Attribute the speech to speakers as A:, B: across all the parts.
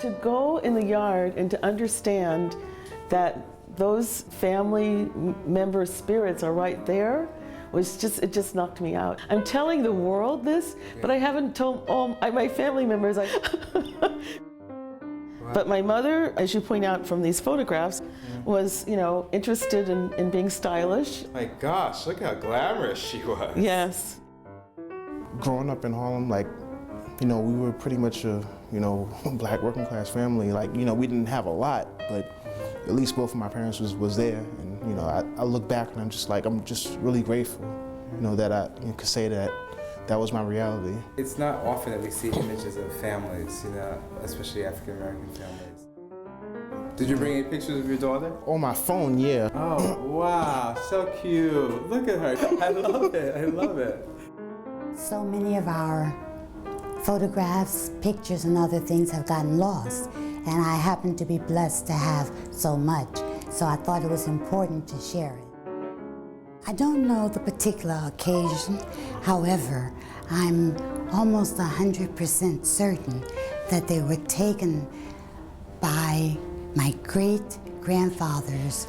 A: To go in the yard and to understand that those family member spirits are right there it just knocked me out. I'm telling the world this, but I haven't told all my family members. But my mother, as you point out from these photographs, was, interested in being stylish.
B: My gosh, look how glamorous she was.
A: Yes.
C: Growing up in Harlem, we were pretty much a, black working class family. We didn't have a lot, but at least both of my parents was there. And, I look back and I'm just really grateful, that I could say that was my reality.
B: It's not often that we see images of families, especially African American families. Did you bring any pictures of your daughter?
C: On my phone, yeah.
B: Oh, wow, so cute. Look at her. I love it. I love it.
D: So many of our photographs, pictures, and other things have gotten lost, and I happen to be blessed to have so much, so I thought it was important to share it. I don't know the particular occasion, however, I'm almost 100% certain that they were taken by my great-grandfather's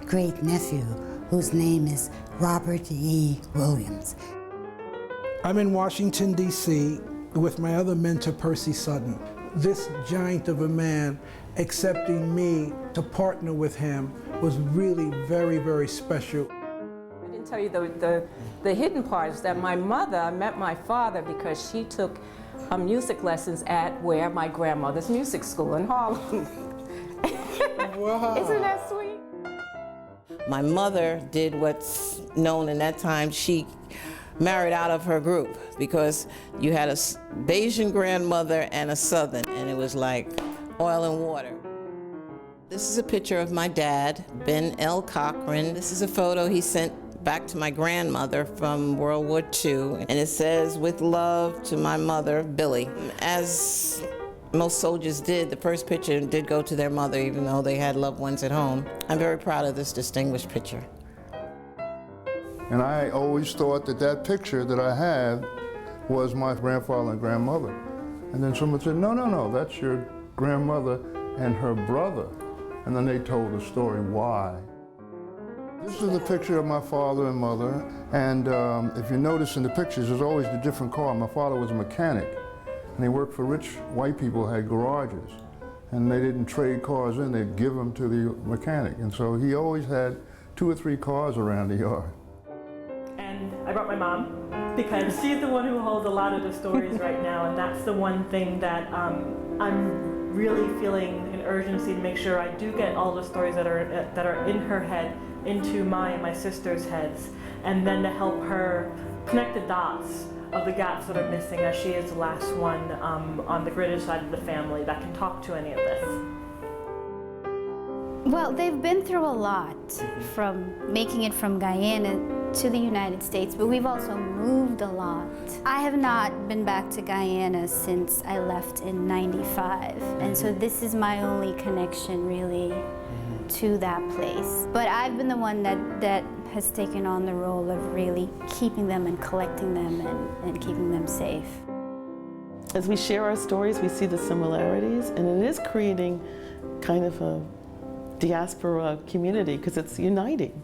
D: great-nephew, whose name is Robert E. Williams.
E: I'm in Washington, D.C. with my other mentor, Percy Sutton. This giant of a man accepting me to partner with him was really very, very special.
F: I didn't tell you the hidden part is that my mother met my father because she took music lessons at my grandmother's music school in Harlem.
B: Wow.
F: Isn't that sweet?
G: My mother did what's known in that time, she married out of her group, because you had a Bayesian grandmother and a Southern, and it was like oil and water. This is a picture of my dad, Ben L. Cochran. This is a photo he sent back to my grandmother from World War II, and it says, "With love to my mother, Billy." As most soldiers did, the first picture did go to their mother, even though they had loved ones at home. I'm very proud of this distinguished picture.
H: And I always thought that picture that I had was my grandfather and grandmother. And then someone said, no, that's your grandmother and her brother. And then they told the story why. This is a picture of my father and mother. And if you notice in the pictures, there's always a different car. My father was a mechanic, and he worked for rich white people who had garages. And they didn't trade cars in, they'd give them to the mechanic. And so he always had 2 or 3 cars around the yard.
I: And I brought my mom because she's the one who holds a lot of the stories right now, and that's the one thing that I'm really feeling an urgency to make sure I do get all the stories that are in her head into my sister's heads, and then to help her connect the dots of the gaps that are missing, as she is the last one on the British side of the family that can talk to any of this.
J: Well, they've been through a lot, from making it from Guyana to the United States, but we've also moved a lot. I have not been back to Guyana since I left in '95, and so this is my only connection really to that place. But I've been the one that has taken on the role of really keeping them and collecting them and keeping them safe.
A: As we share our stories, we see the similarities, and it is creating kind of a diaspora community because it's uniting.